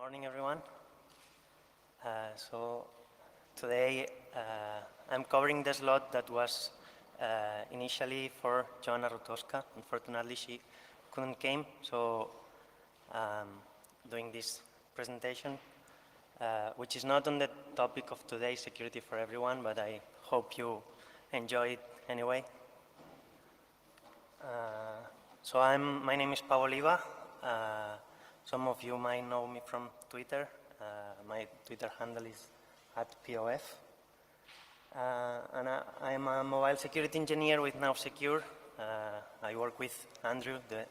morning, everyone. So today I'm covering the slot that was initially for Joanna Rutowska. Unfortunately, she couldn't came, so doing this presentation, which is not on the topic of today, security for everyone, but I hope you enjoy it anyway. So my name is Pau Oliva. Some of you might know me from Twitter. My Twitter handle is @POF. And I'm a mobile security engineer with Now Secure. I work with Andrew, the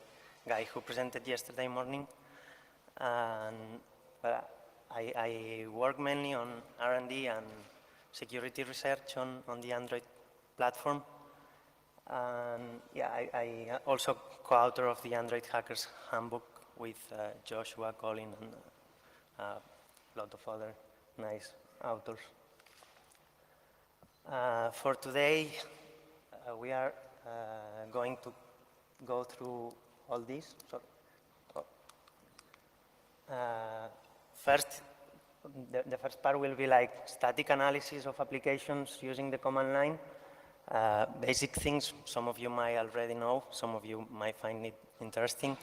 guy who presented yesterday morning. But I work mainly on R&D and security research on the Android platform. And yeah, I also co-author of the Android Hackers Handbook with Joshua, Colin, and a lot of other nice authors. For today, we are going to go through all this. First, the first part will be like static analysis of applications using the command line. Basic things some of you might already know, some of you might find it interesting.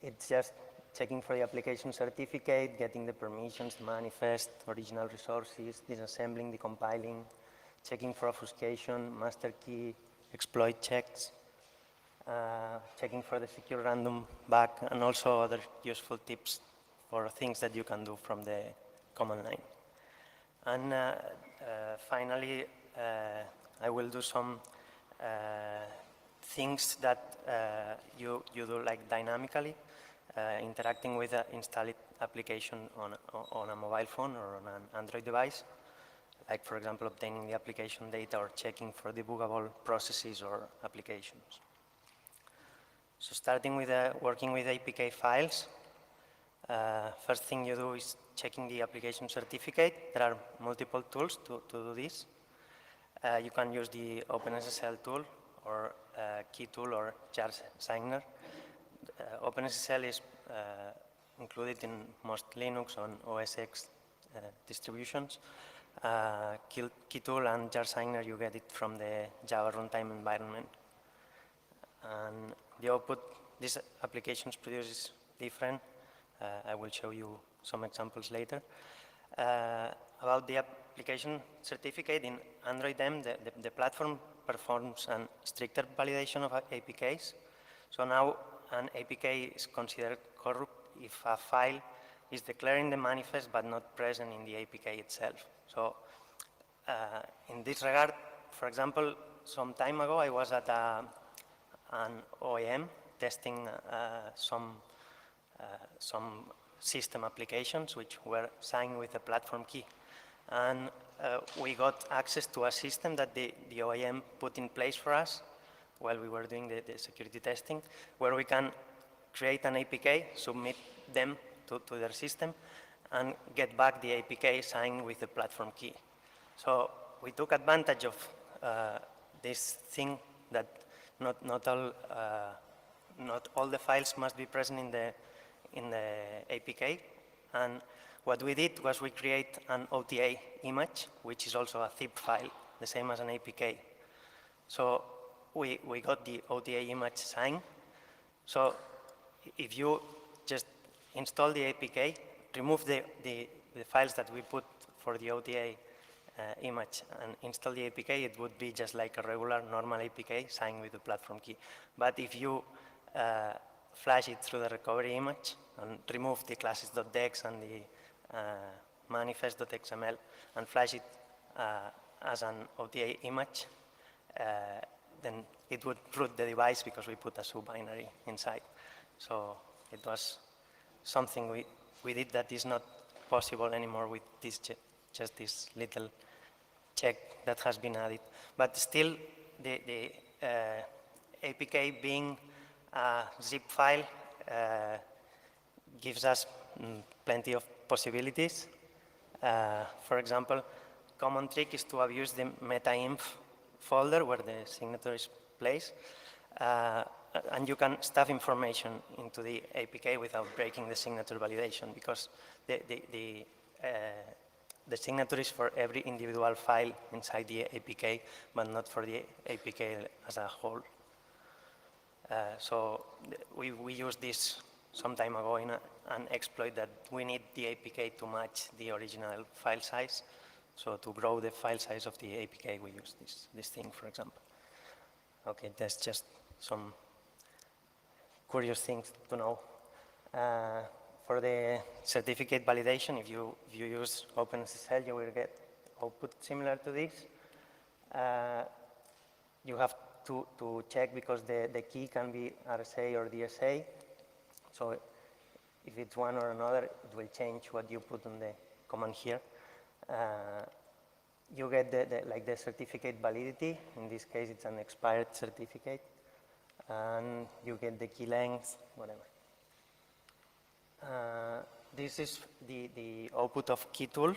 It's just checking for the application certificate, getting the permissions, manifest, original resources, disassembling, decompiling, checking for obfuscation, master key, exploit checks, checking for the secure random bug, and also other useful tips for things that you can do from the command line. And finally, I will do some things that you do like dynamically, interacting with an installed application on a mobile phone or on an Android device, like for example obtaining the application data or checking for debuggable processes or applications. So starting with working with APK files, first thing you do is checking the application certificate. There are multiple tools to do this. You can use the OpenSSL tool or key tool or jar signer. OpenSSL is included in most Linux on OS X distributions. Key tool and jar signer, you get it from the Java runtime environment. And the output these applications produce is different. I will show you some examples later. About the application certificate in Android M, the platform performs a stricter validation of APKs. So now an APK is considered corrupt if a file is declared in the manifest but not present in the APK itself. So in this regard, for example, some time ago I was at an OEM testing some system applications which were signed with a platform key. And we got access to a system that the OEM put in place for us while we were doing the security testing, where we can create an APK, submit them to their system, and get back the APK signed with the platform key. So we took advantage of this thing that not all the files must be present in the APK, and what we did was we create an OTA image, which is also a zip file, the same as an APK. So we got the OTA image signed. So if you just install the APK, remove the files that we put for the OTA image and install the APK, it would be just like a regular normal APK signed with the platform key. But if you flash it through the recovery image and remove the classes.dex and the manifest.xml and flash it as an OTA image, then it would root the device because we put a sub-binary inside. So it was something we did that is not possible anymore with this just this little check that has been added. But still, the APK being a zip file gives us plenty of possibilities. For example, common trick is to abuse the meta-inf folder where the signature is placed. and you can stuff information into the APK without breaking the signature validation, because the signature is for every individual file inside the APK, but not for the APK as a whole. So we used this some time ago in an exploit that we need the APK to match the original file size. So to grow the file size of the APK, we use this thing, for example. Okay, that's just some curious things to know. For the certificate validation, if you use OpenSSL, you will get output similar to this. You have to check because the key can be RSA or DSA. So if it's one or another, it will change what you put on the command here. You get the certificate validity. In this case, it's an expired certificate. And you get the key length, whatever. This is the output of key tool.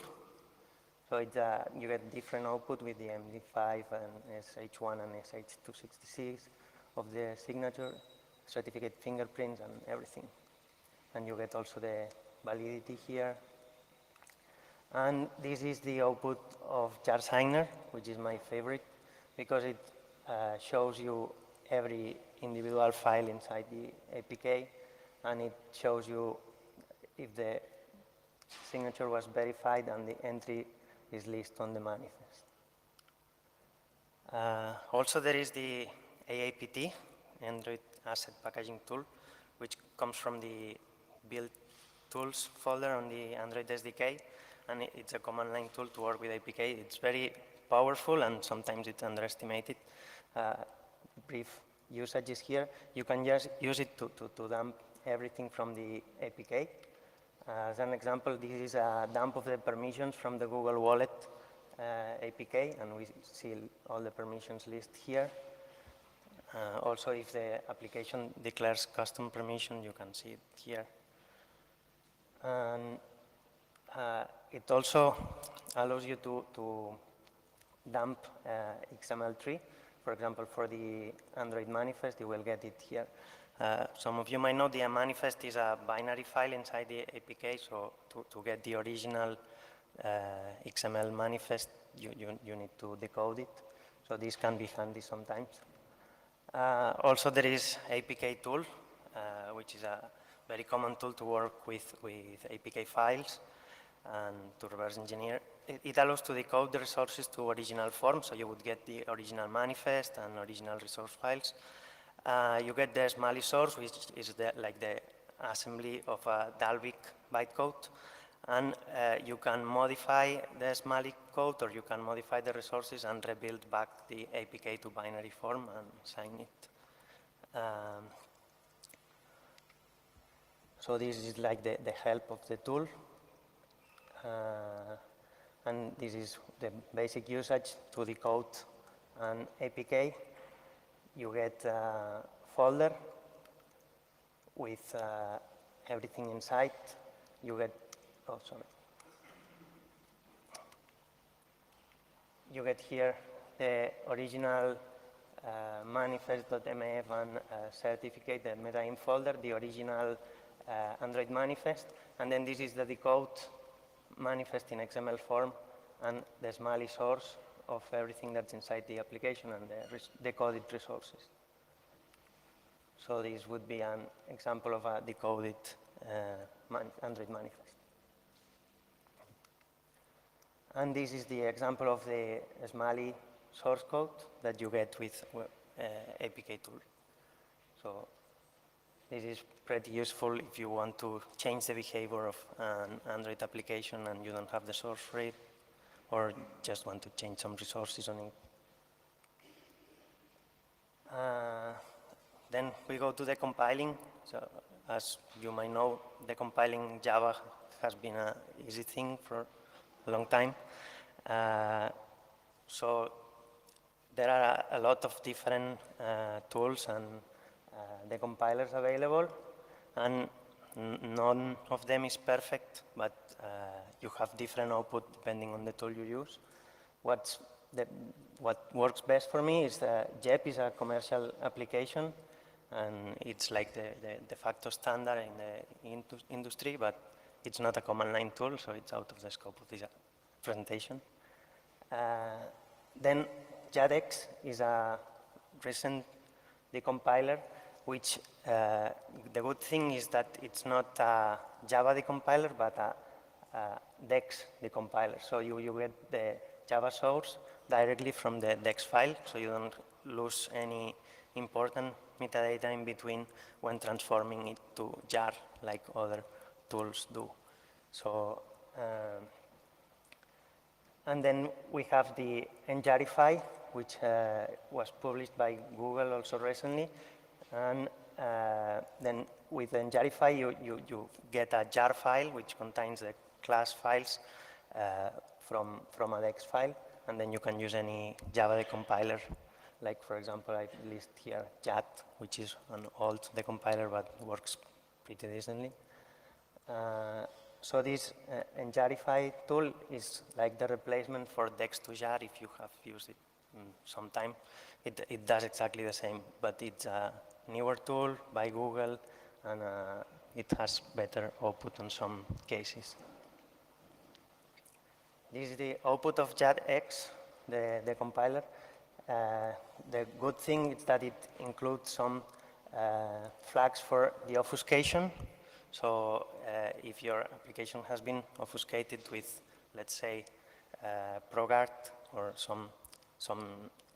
So it's, you get different output with the MD5 and SH1 and SH266 of the signature, certificate fingerprints and everything. And you get also the validity here. And this is the output of jar signer, which is my favorite, because it shows you every individual file inside the APK, and it shows you if the signature was verified and the entry is listed on the manifest. Also, there is the AAPT, Android Asset Packaging Tool, which comes from the build tools folder on the Android SDK, and it's a command line tool to work with APK. It's very powerful, and sometimes it's underestimated. Brief usages here. You can just use it to dump everything from the APK. As an example, this is a dump of the permissions from the Google Wallet APK, and we see all the permissions list here. Also, if the application declares custom permission, you can see it here. And it also allows you to dump XML3. For example, for the Android manifest, you will get it here. Some of you might know the manifest is a binary file inside the APK, so to get the original XML manifest, you need to decode it. So this can be handy sometimes. Also, there is APK tool, which is a very common tool to work with APK files and to reverse engineer. It allows to decode the resources to original form, so you would get the original manifest and original resource files. You get the Smalley source, which is like the assembly of a Dalvik bytecode, and you can modify the Smalley code, or you can modify the resources and rebuild back the APK to binary form and sign it. So this is like the help of the tool. And this is the basic usage to decode an APK. You get a folder with everything inside. You get, oh, sorry. You get here the original manifest.mf and certificate, the meta.in folder, the original Android manifest, and then this is the decode manifest in XML form and the Smalley source of everything that's inside the application and the decoded resources. So this would be an example of a decoded Android manifest. And this is the example of the Smalley source code that you get with APK tool. So this is pretty useful if you want to change the behavior of an Android application and you don't have the source for it, or just want to change some resources on it. Then we go to the compiling. So as you might know, the compiling Java has been an easy thing for a long time. So there are a lot of different tools and the compilers available, and none of them is perfect, but you have different output depending on the tool you use. What works best for me is JEP is a commercial application. and it's like the de facto standard in the industry, but it's not a command line tool, so it's out of the scope of this presentation. Then JADX is a recent decompiler, which the good thing is that it's not a Java decompiler, but a DEX decompiler. So you get the Java source directly from the DEX file, so you don't lose any important metadata in between when transforming it to jar like other tools do. So, and then we have the Njarify, which was published by Google also recently. And then with Njarify, you get a jar file, which contains the class files from a DEX file. And then you can use any Java decompiler. Like, for example, I list here JAT, which is an old decompiler, but works pretty decently. So this Njarify tool is like the replacement for dex2jar if you have used it sometime. It does exactly the same, but it's a newer tool by Google, and it has better output in some cases. This is the output of JADX, the compiler. The good thing is that it includes some flags for the obfuscation. So if your application has been obfuscated with, let's say, ProGuard or some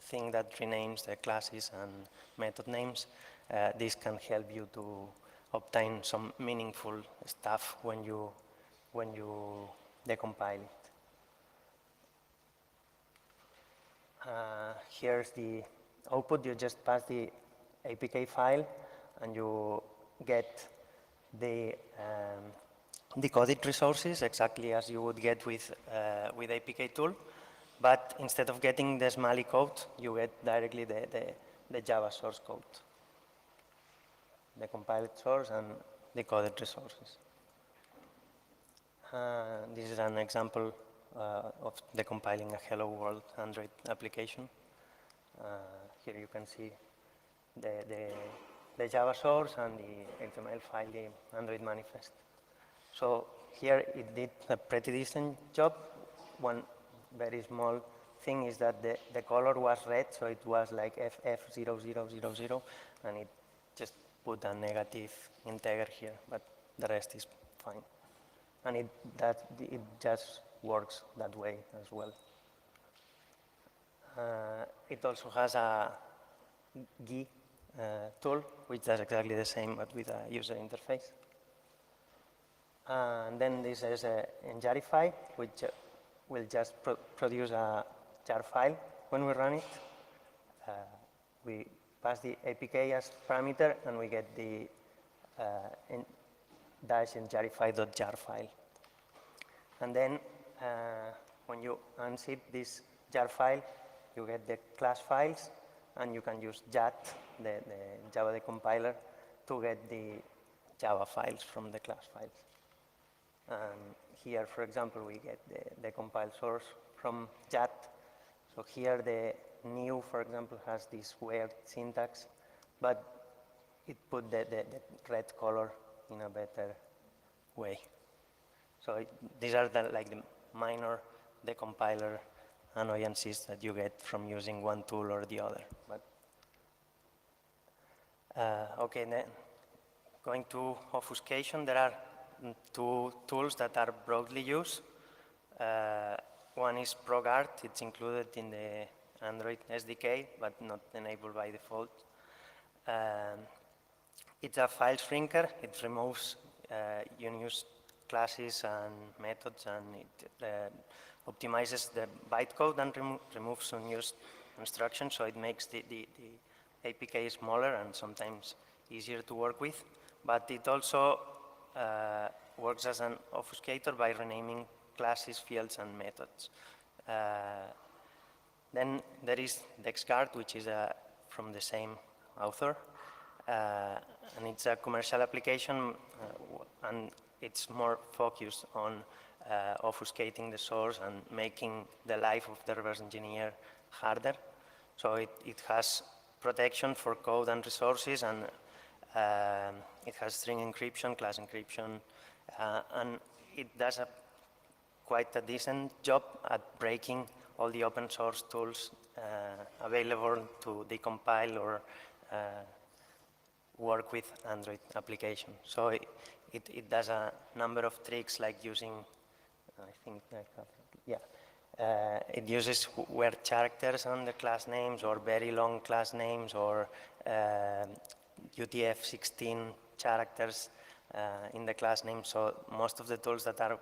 thing that renames the classes and method names, this can help you to obtain some meaningful stuff when you decompile it. Here's the output. You just pass the APK file and you get the decoded resources exactly as you would get with APK tool, but instead of getting the Smalley code, you get directly the Java source code, the compiled source and decoded resources. This is an example of decompiling a Hello World Android application. Here you can see the Java source and the XML file, the Android manifest. So here it did a pretty decent job. One very small thing is that the color was red, so it was like FF0000, and it just put a negative integer here, but the rest is fine. And it just works that way as well. It also has a GUI tool, which does exactly the same, but with a user interface. And then this is Njarify, which will just produce a jar file when we run it. We pass the APK as parameter, and we get the -njarify.jar file. And then when you unzip this jar file, you get the class files, and you can use JAT, the Java decompiler, to get the Java files from the class files. And here, for example, we get the compiled source from JAT. So here the new, for example, has this weird syntax, but it put the red color in a better way. So these are the minor decompiler annoyances that you get from using one tool or the other. But okay, then going to obfuscation, there are two tools that are broadly used. One is ProGuard. It's included in the Android SDK, but not enabled by default. It's a file shrinker. It removes unused classes and methods, and it optimizes the bytecode and removes unused instructions, so it makes the APK smaller and sometimes easier to work with. But it also works as an obfuscator by renaming classes, fields, and methods. Then there is DexGuard, which is from the same author, and it's a commercial application, and it's more focused on obfuscating the source and making the life of the reverse engineer harder. So it has protection for code and resources, and it has string encryption, class encryption, and it does quite a decent job at breaking all the open source tools available to decompile or work with Android application. So it does a number of tricks, like using, I think I have, yeah. It uses word characters on the class names, or very long class names, or UTF-16 characters in the class name. So most of the tools that are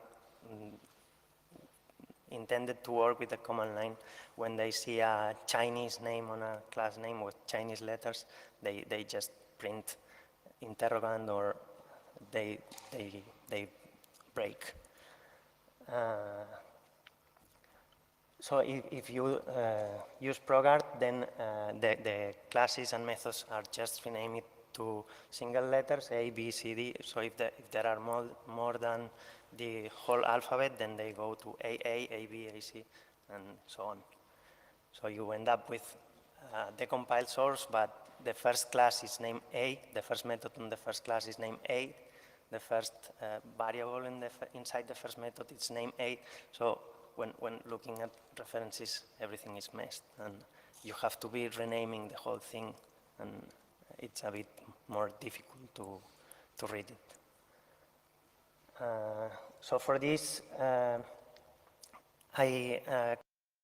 intended to work with the command line, when they see a Chinese name on a class name with Chinese letters, they just print interrogant, or they break. So if you use ProGuard, then the classes and methods are just renamed to single letters, A, B, C, D. So if there are more than the whole alphabet, then they go to AA, AB, AC, and so on. So you end up with the compiled source, but the first class is named A, the first method in the first class is named A, the first variable inside the first method is named A. So when looking at references, everything is messed, and you have to be renaming the whole thing, and it's a bit more difficult to read it. So for this, I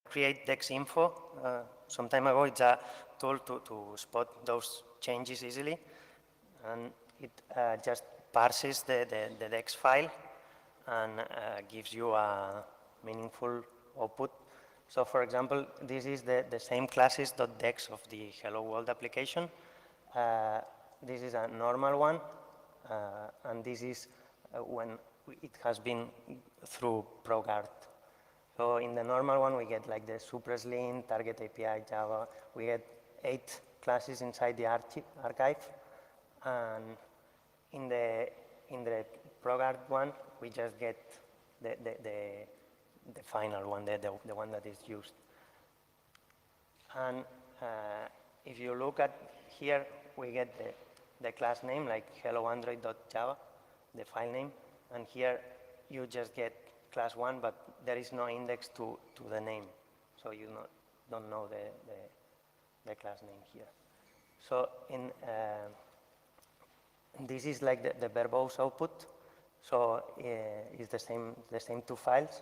create DexInfo some time ago. It's a tool to spot those changes easily, and it just parses the Dex file and gives you a meaningful output. So for example, this is the same classes.dex of the Hello World application. This is a normal one, and this is when it has been through ProGuard. So in the normal one, we get like the SuperSlint, Target API, Java. We get 8 classes inside the archive, and in the ProGuard one, we just get the final one, the one that is used. And if you look at here, we get the class name, like helloandroid.java, the file name, and here you just get class 1, but there is no index to the name, so you don't know the class name here. So this is like the verbose output. So it's the same 2 files.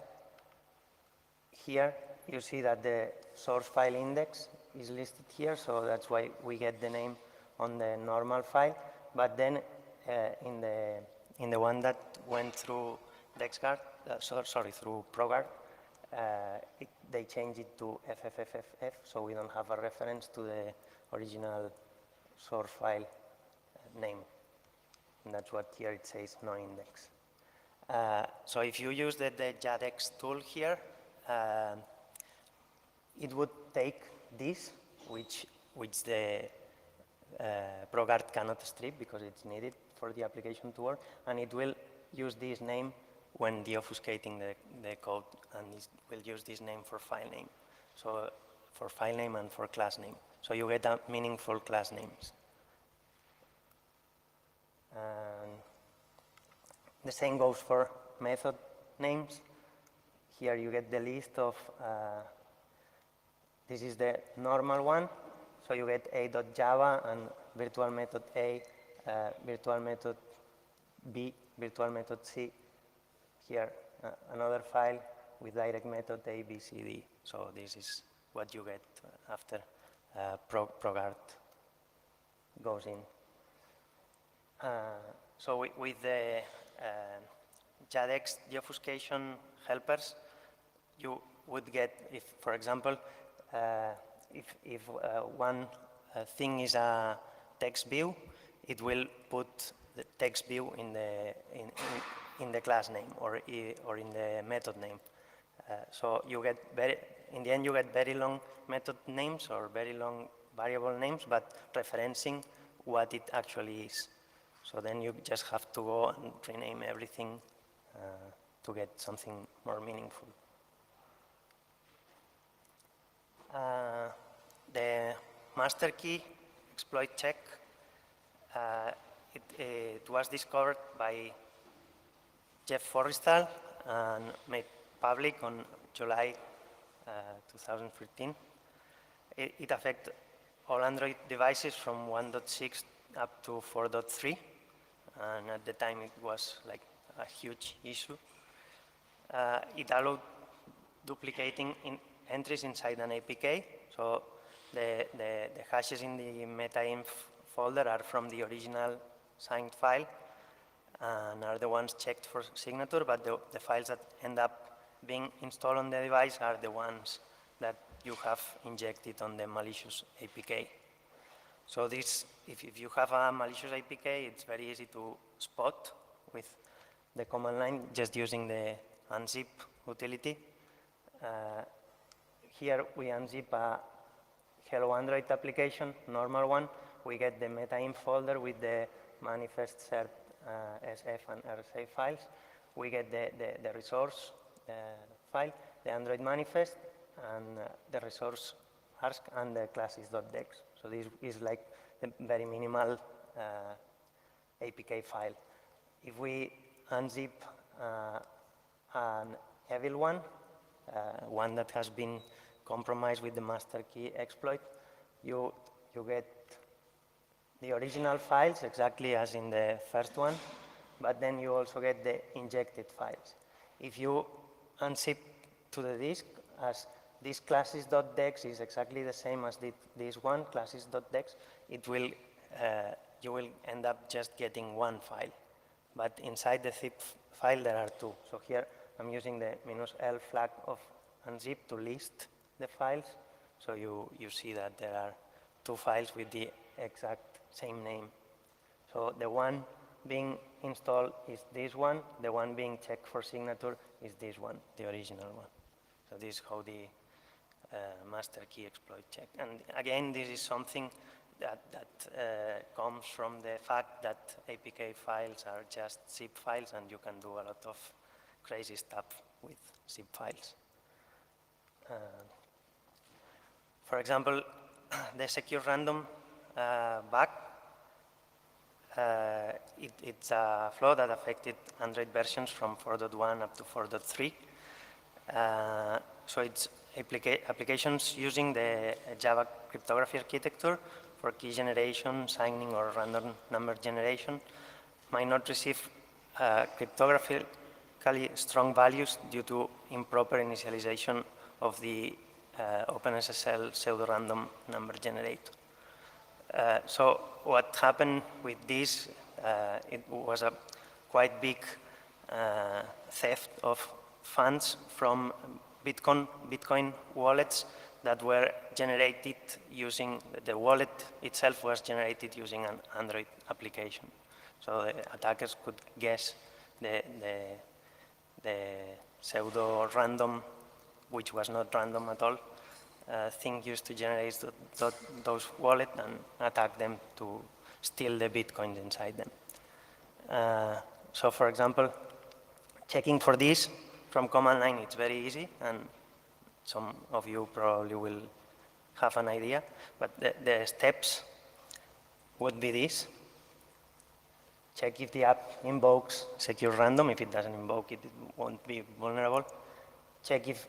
Here you see that the source file index is listed here, so that's why we get the name on the normal file. But then in the one that went through DexGuard, through ProGuard, they changed it to FFFFF, so we don't have a reference to the original source file name. And that's what here it says, no index. So if you use the JADEX tool here, it would take this, which the ProGuard cannot strip because it's needed for the application to work, and it will use this name when deobfuscating the code, and it will use this name for file name. So for file name and for class name. So you get meaningful class names. And the same goes for method names. Here you get the list of, this is the normal one. So you get a.java and virtual method A, virtual method B, virtual method C. Here, another file with direct method A, B, C, D. So this is what you get after ProGuard goes in. So with the JADEX deobfuscation helpers, you would get, if, for example, if one thing is a text view, it will put the text view in the class name or in the method name. So you get in the end you get very long method names or very long variable names, but referencing what it actually is. So then you just have to go and rename everything to get something more meaningful. The master key exploit check. It was discovered by Jeff Forrestal and made public on July 2013. It affects all Android devices from 1.6 up to 4.3, and at the time it was like a huge issue. It allowed duplicating entries inside an APK, so the hashes in the meta-inf folder are from the original signed file and are the ones checked for signature, but the files that end up being installed on the device are the ones that you have injected on the malicious APK. So this, if you have a malicious APK, it's very easy to spot with the command line just using the unzip utility. Here we unzip a Hello Android application, normal one. We get the meta-inf folder with the manifest cert SF and RSA files. We get the resource file, the Android manifest, and the resource ARSC and the classes.dex. So this is like the very minimal APK file. If we unzip an evil one, one that has been compromised with the master key exploit, you get the original files exactly as in the first one, but then you also get the injected files. If you unzip to the disk, as this classes.dex is exactly the same as this one, classes.dex, it will, you will end up just getting one file. But inside the zip file there are two. So here I'm using the -L flag of unzip to list the files. So you see that there are two files with the exact same name. So the one being installed is this one, the one being checked for signature is this one, the original one. So this is how the master key exploit check. And again, this is something that comes from the fact that APK files are just zip files, and you can do a lot of crazy stuff with zip files. For example, the secure random bug, it's a flaw that affected Android versions from 4.1 up to 4.3. So it's applications using the Java cryptography architecture for key generation, signing, or random number generation might not receive cryptographically strong values due to improper initialization of the OpenSSL pseudo-random number generator. So what happened with this, it was a quite big theft of funds from Bitcoin wallets that were generated using, the wallet itself was generated using an Android application. So the attackers could guess the pseudo-random, which was not random at all, thing used to generate those wallets and attack them to steal the Bitcoins inside them. So for example, checking for this from command line, it's very easy, and some of you probably will have an idea, but the steps would be this. Check if the app invokes secure random. If it doesn't invoke it, it won't be vulnerable. Check if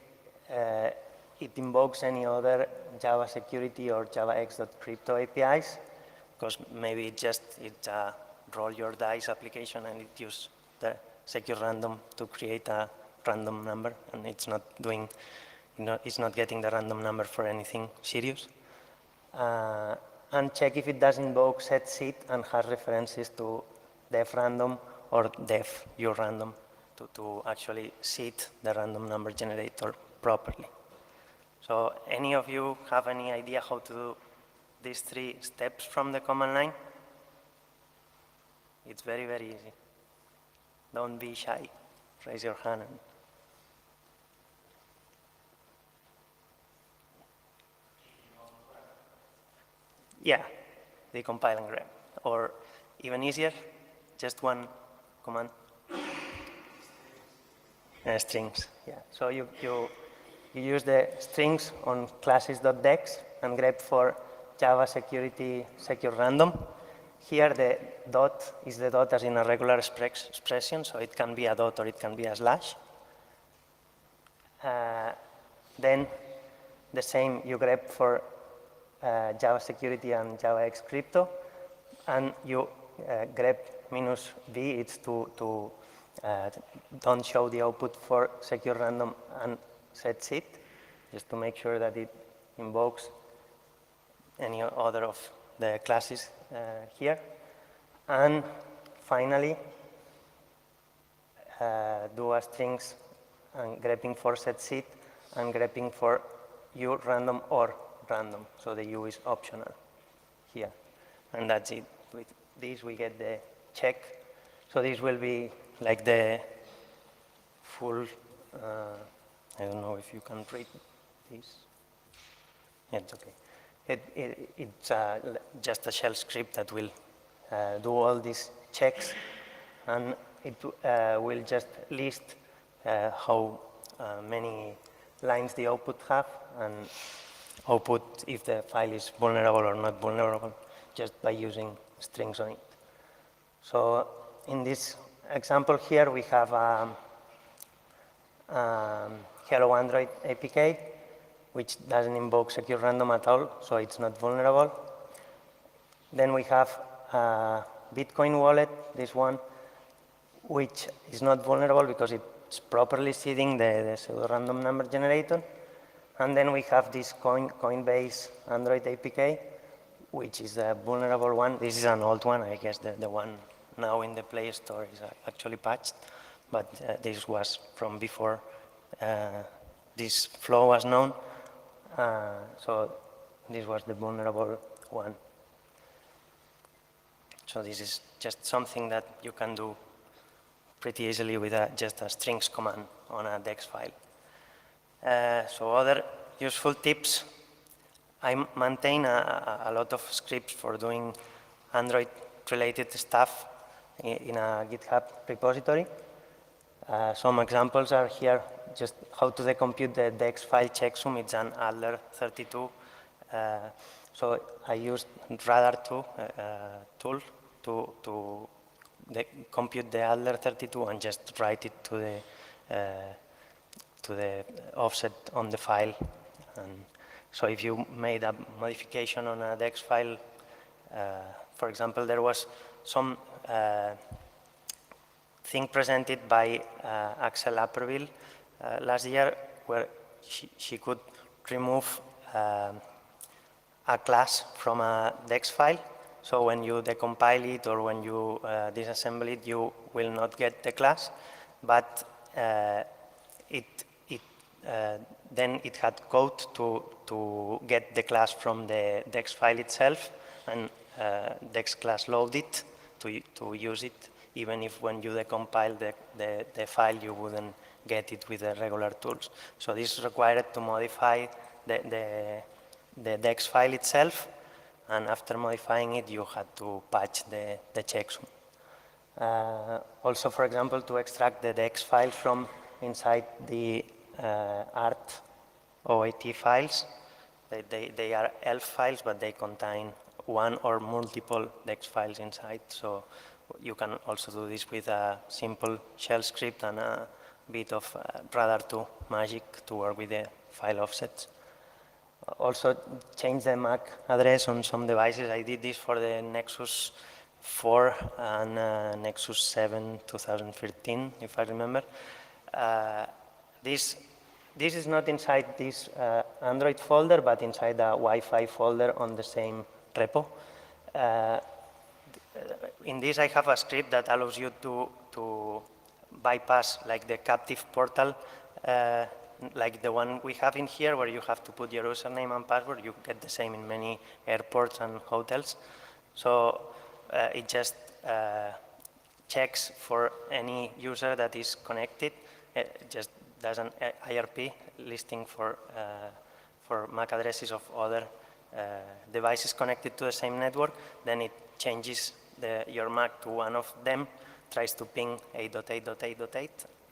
it invokes any other Java Secuirty or JavaX.crypto APIs, because maybe it's a roll your dice application and it uses the secure random to create a random number, and it's not doing, it's not getting the random number for anything serious. And check if it does invoke setSeed and has references to def random or def urandom to actually seed the random number generator properly. So any of you have any idea how to do these 3 steps from the command line? It's very, very easy. Don't be shy. Raise your hand. Yeah, decompile and grab. Or even easier, just one command. Strings, yeah. So you use the strings on classes.dex and grep for Java Security secure random. Here the dot is the dot as in a regular expression, so it can be a dot or it can be a slash. Then the same you grep for Java Security and Java X Crypto, and you grep minus v, it's to don't show the output for secure random and sets it, just to make sure that it invokes any other of the classes here. And finally, do a strings and grepping for setSit and grepping for u random or random. So the u is optional here. And that's it. With this we get the check. So this will be like the full, I don't know if you can read this. Yeah, it's okay. It's just a shell script that will do all these checks, and it will just list how many lines the output have, and output if the file is vulnerable or not vulnerable, just by using strings on it. So in this example here, we have Hello Android APK, which doesn't invoke secure random at all, so it's not vulnerable. Then we have Bitcoin wallet, this one, which is not vulnerable because it's properly seeding the pseudo-random number generator. And then we have this Coinbase Android APK, which is a vulnerable one. This is an old one. I guess the one now in the Play Store is actually patched, but this was from before this flow was known. So this was the vulnerable one. So this is just something that you can do pretty easily with just a strings command on a DEX file. So other useful tips. I maintain a lot of scripts for doing Android-related stuff in a GitHub repository. Some examples are here, just how to decompute the DEX file checksum. It's an Adler32. So I used Radar2 tool to compute the Adler32 and just write it to the offset on the file. And so if you made a modification on a DEX file, for example, there was some thing presented by Axel Apperville last year where she could remove a class from a DEX file. So when you decompile it or when you disassemble it, you will not get the class, but then it had code to get the class from the DEX file itself, and DEX class load it to use it, even if when you decompile the file, you wouldn't get it with the regular tools. So this is required to modify the DEX file itself, and after modifying it, you had to patch the checksum. Also, for example, to extract the DEX file from inside the art OAT files. They are ELF files, but they contain one or multiple DEX files inside. So you can also do this with a simple shell script and a bit of Radar2 magic to work with the file offsets. Also change the MAC address on some devices. I did this for the Nexus 4 and Nexus 7 2013, if I remember. This is not inside this Android folder, but inside the Wi-Fi folder on the same repo. In this, I have a script that allows you to bypass like the captive portal, like the one we have in here, where you have to put your username and password. You get the same in many airports and hotels. So it just checks for any user that is connected. It just does an IRP listing for MAC addresses of other devices connected to the same network. Then it changes your MAC to one of them, tries to ping 8.8.8.8,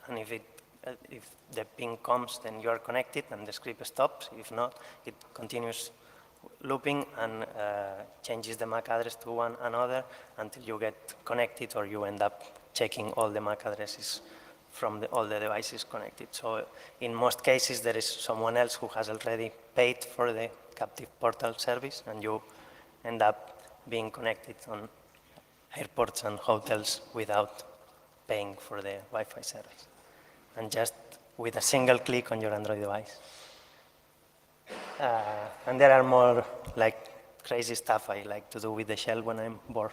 and if the ping comes, then you are connected and the script stops. If not, it continues looping and changes the MAC address to one another until you get connected, or you end up checking all the MAC addresses from all the devices connected. So in most cases, there is someone else who has already paid for the captive portal service, and you end up being connected on airports and hotels without paying for the Wi-Fi service, and just with a single click on your Android device. And there are more like crazy stuff I like to do with the shell when I'm bored.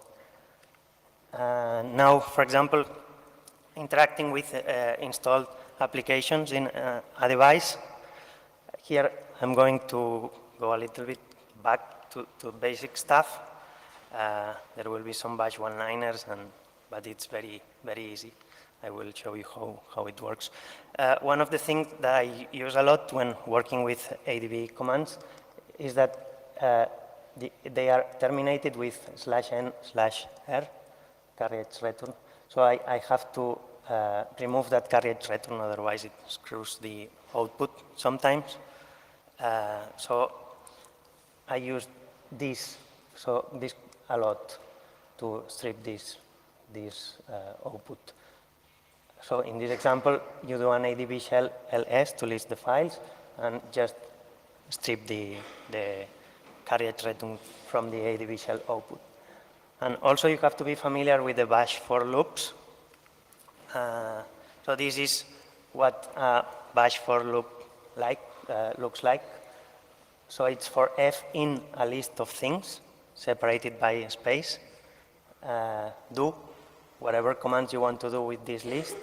Now, for example, interacting with installed applications in a device. Here, I'm going to go a little bit back to basic stuff. There will be some bash one-liners, but it's very, very easy. I will show you how it works. One of the things that I use a lot when working with ADB commands is that they are terminated with /n/r, carriage return. So I have to remove that carriage return, otherwise it screws the output sometimes. So I use this a lot to strip this output. So in this example, you do an ADB shell ls to list the files and just strip the carriage return from the ADB shell output. And also you have to be familiar with the bash for loops. So this is what a bash for loop looks like. So it's for f in a list of things separated by a space. Do whatever commands you want to do with this list,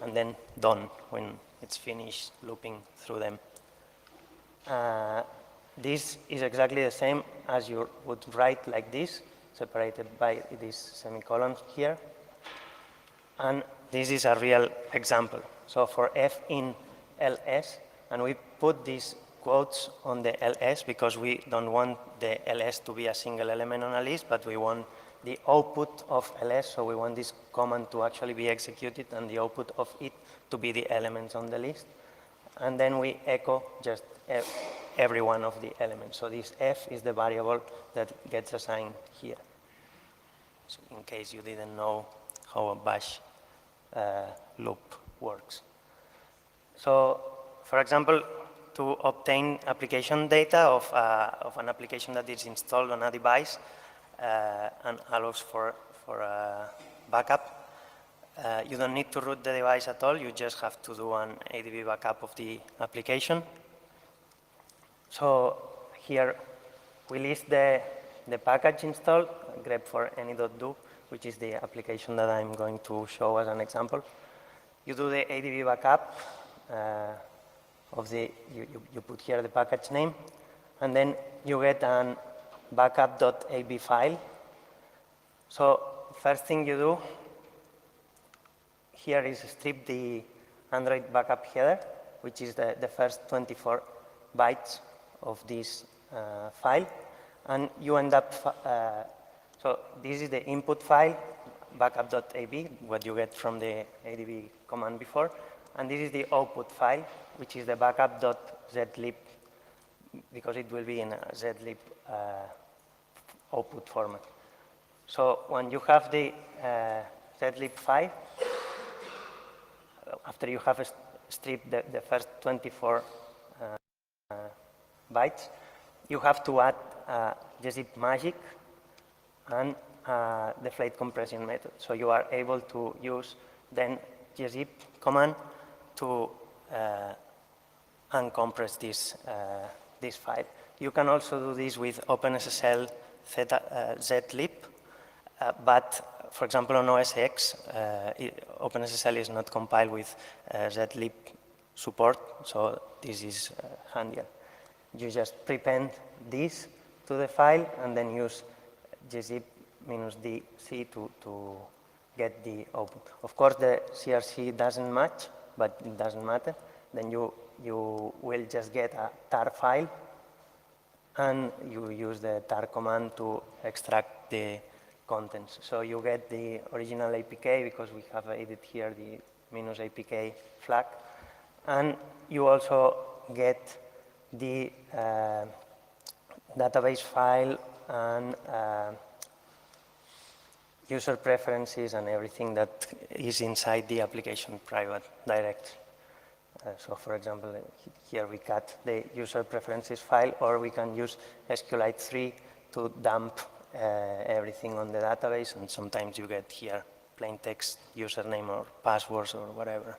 and then done when it's finished looping through them. This is exactly the same as you would write like this, separated by these semicolons here. And this is a real example. So for f in ls, and we put these quotes on the ls because we don't want the ls to be a single element on a list, but we want the output of ls, so we want this command to actually be executed and the output of it to be the elements on the list. And then we echo just every one of the elements. So this f is the variable that gets assigned here. So in case you didn't know how a bash loop works. So for example, to obtain application data of an application that is installed on a device, and allows for backup. You don't need to root the device at all. You just have to do an ADB backup of the application. So here we list the package installed, grep for any.do, which is the application that I'm going to show as an example. You do the ADB backup of you put here the package name, and then you get an backup.ab file. So first thing you do here is strip the Android backup header, which is the first 24 bytes of this file. And you end up, so this is the input file, backup.ab, what you get from the ADB command before. And this is the output file, which is the backup.zlib, because it will be in a zlib output format. So when you have the zlib file, after you have stripped the first 24 bytes, you have to add gzip magic and the flight compression method. So you are able to use then gzip command to uncompress this file. You can also do this with OpenSSL zlib, but for example on OS X, OpenSSL is not compiled with zlib support, so this is handier. You just prepend this to the file and then use gzip -dc to get the output. Of course, the CRC doesn't match, but it doesn't matter. Then you will just get a tar file, and you use the tar command to extract the contents. So you get the original APK because we have added here the -apk flag, and you also get the database file and user preferences and everything that is inside the application private directory. So for example, here we cut the user preferences file, or we can use SQLite 3 to dump everything on the database, and sometimes you get here plain text username or passwords or whatever.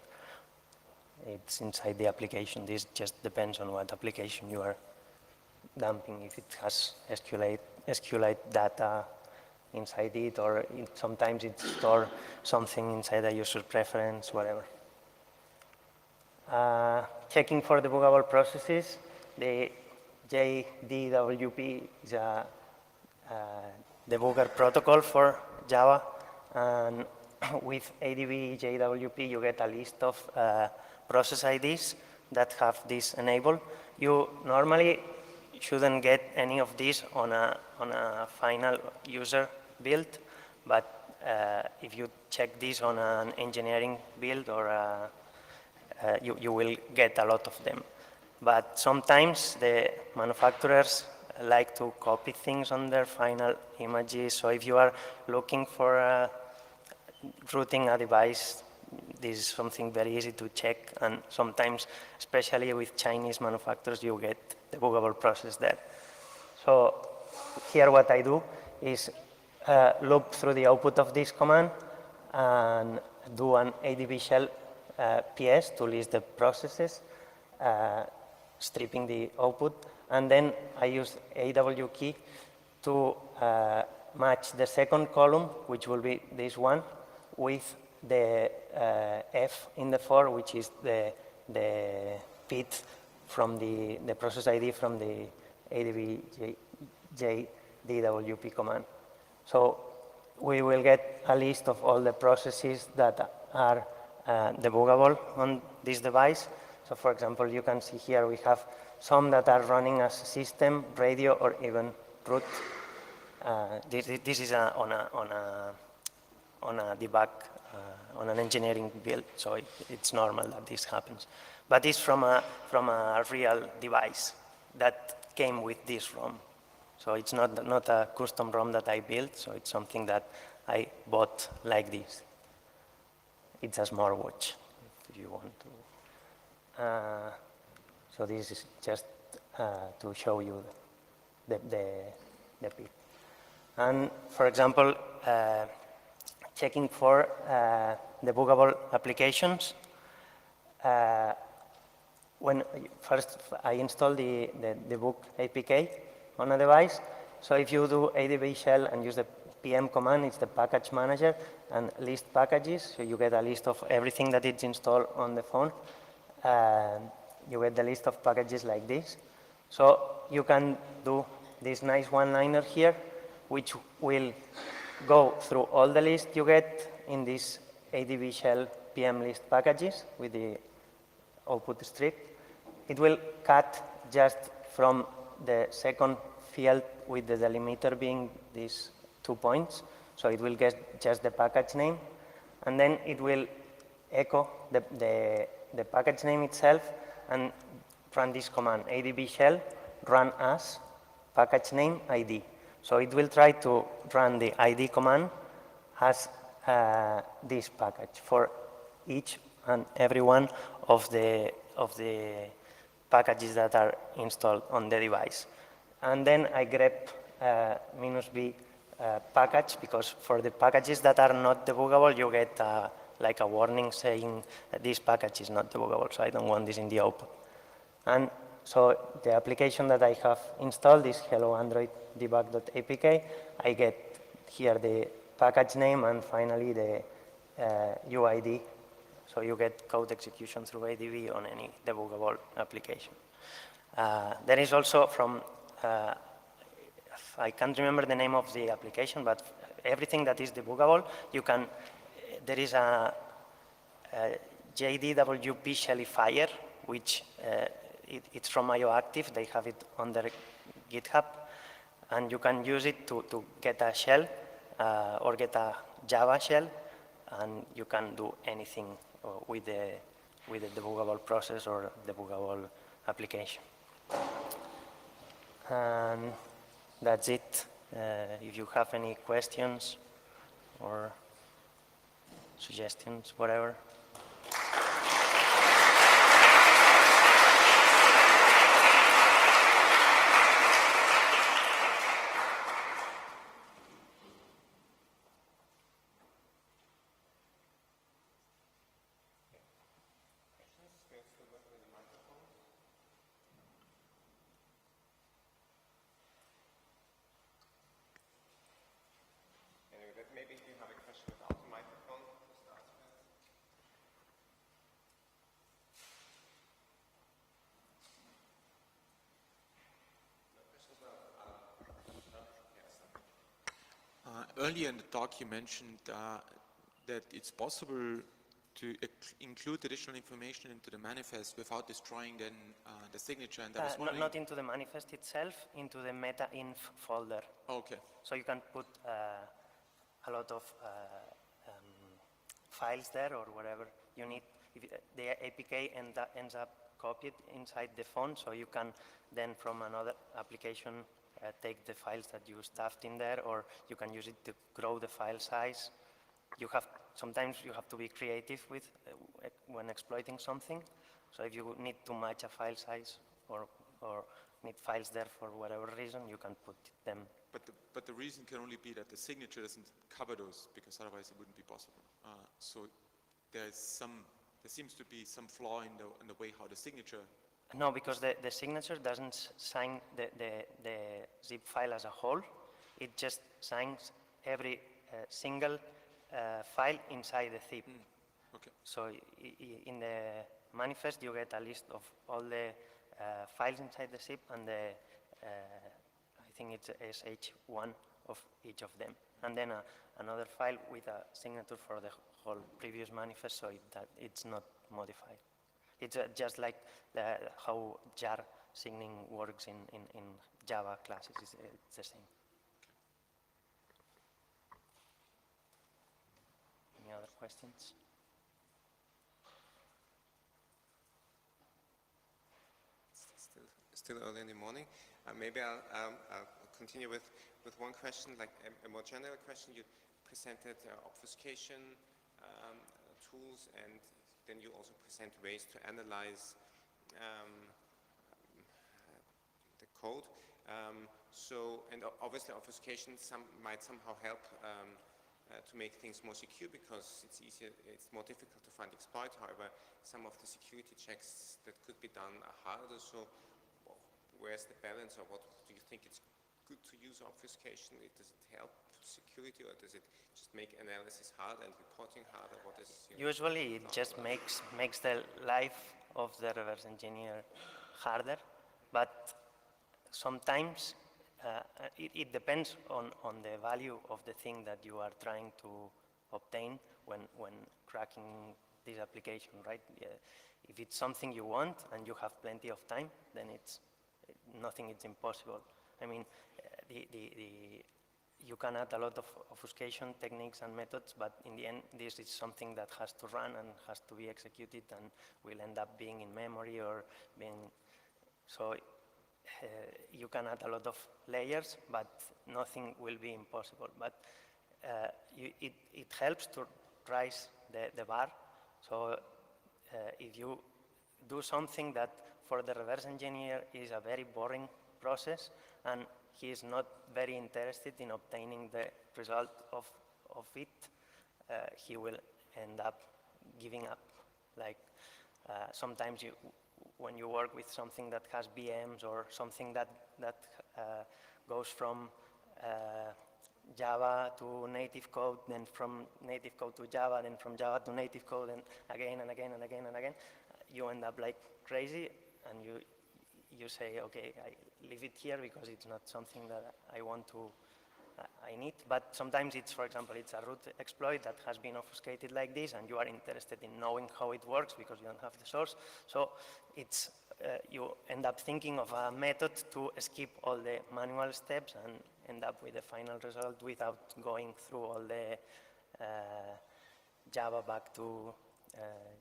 It's inside the application. This just depends on what application you are dumping, if it has SQLite data inside it, or sometimes it stores something inside a user preference, whatever. Checking for debuggable processes, the JDWP is a debugger protocol for Java, and with ADB JWP you get a list of process IDs that have this enabled. You normally shouldn't get any of these on a final user build, but if you check this on an engineering build, or you will get a lot of them. But sometimes the manufacturers like to copy things on their final images. So if you are looking for routing a device, this is something very easy to check. And sometimes, especially with Chinese manufacturers, you get debuggable process there. So here what I do is loop through the output of this command and do an ADB shell PS to list the processes, stripping the output, and then I use AW key to match the second column, which will be this one, with the F in the for, which is the PID from the process ID from the ADB JDWP command. So we will get a list of all the processes that are debuggable on this device. So for example, you can see here we have some that are running as system, radio, or even root. This is on a debug, on an engineering build, so it's normal that this happens. But it's from a real device that came with this ROM. So it's not a custom ROM that I built, so it's something that I bought like this. It's a smartwatch, if you want to. So this is just to show you the PID. And for example, checking for debuggable applications. When first I install the debug APK on a device. So if you do ADB shell and use the PM command, it's the package manager, and list packages. So you get a list of everything that is installed on the phone. You get the list of packages like this. So you can do this nice one-liner here, which will go through all the list you get in this ADB shell PM list packages with the output strict. It will cut just from the second field with the delimiter being these 2 points. So it will get just the package name, and then it will echo the package name itself and run this command, ADB shell run as package name ID. So it will try to run the ID command as this package for each and every one of the packages that are installed on the device. And then I grep -b package, because for the packages that are not debuggable, you get like a warning saying that this package is not debuggable, so I don't want this in the output. And so the application that I have installed is hello Android debug.apk. I get here the package name and finally the UID. So you get code execution through ADB on any debuggable application. There is also from, I can't remember the name of the application, but everything that is debuggable, you can, there is a JDWP Shellifier, which it's from IOActive. They have it on their GitHub, and you can use it to get a shell or get a Java shell, and you can do anything with the debuggable process or debuggable application. And that's it. If you have any questions or suggestions, whatever. Maybe if you have a question without the microphone to start with. No questions? Earlier in the talk you mentioned that it's possible to include additional information into the manifest without destroying then the signature, and I was wondering... Not into the manifest itself, into the meta-inf folder. Okay. So you can put a lot of files there or whatever you need. If the APK ends up copied inside the phone, so you can then from another application take the files that you stuffed in there, or you can use it to grow the file size. Sometimes you have to be creative with when exploiting something. So if you need to match a file size or need files there for whatever reason, you can put them. But the reason can only be that the signature doesn't cover those, because otherwise it wouldn't be possible. So there seems to be some flaw in the way how the signature... No, because the signature doesn't sign the zip file as a whole. It just signs every single file inside the zip. Okay. So in the manifest, you get a list of all the files inside the zip and the, I think it's SH1 of each of them. And then another file with a signature for the whole previous manifest, so that it's not modified. It's just like how jar signing works in Java classes. It's the same. Any other questions? Still early in the morning. Maybe I'll continue with one question, like a more general question. You presented obfuscation tools, and then you also present ways to analyze the code. And obviously obfuscation might somehow help to make things more secure, because it's more difficult to find exploit. However, some of the security checks that could be done are harder. So where's the balance, or what do you think it's good to use obfuscation? Does it help security, or does it just make analysis harder and reporting harder? What is usually it just makes the life of the reverse engineer harder, but sometimes it depends on the value of the thing that you are trying to obtain when cracking this application, right? If it's something you want and you have plenty of time, then nothing is impossible. I mean, you can add a lot of obfuscation techniques and methods, but in the end, this is something that has to run and has to be executed and will end up being in memory or being... So you can add a lot of layers, but nothing will be impossible. But it helps to raise the bar. So if you do something that for the reverse engineer is a very boring process, and he is not very interested in obtaining the result of it, he will end up giving up. Like sometimes when you work with something that has VMs or something that goes from Java to native code, then from native code to Java, then from Java to native code, and again and again and again and again, you end up like crazy, and you say, okay, I leave it here because it's not something that I need. But sometimes it's, for example, it's a root exploit that has been obfuscated like this, and you are interested in knowing how it works because you don't have the source. So it's, you end up thinking of a method to skip all the manual steps and end up with the final result without going through all the Java back to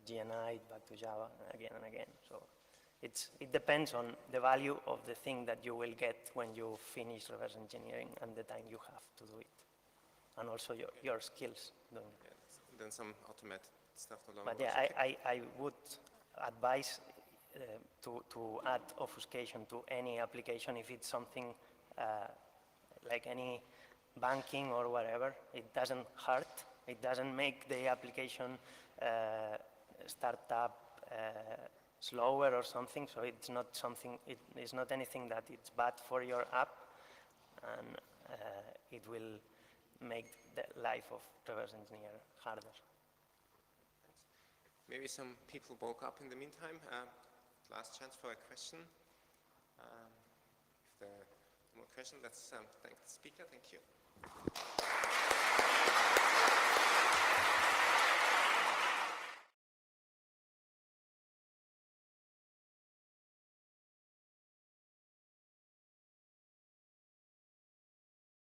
GNI, back to Java again and again. So it depends on the value of the thing that you will get when you finish reverse engineering and the time you have to do it, and also your skills doing it. Yeah, then some automated stuff along. But yeah, I would advise to add obfuscation to any application if it's something like any banking or whatever. It doesn't hurt. It doesn't make the application start up slower or something. So it's not something. It is not anything that it's bad for your app, and it will make the life of reverse engineer harder. Maybe some people woke up in the meantime. Last chance for a question. If there are more questions, let's thank the speaker. Thank you.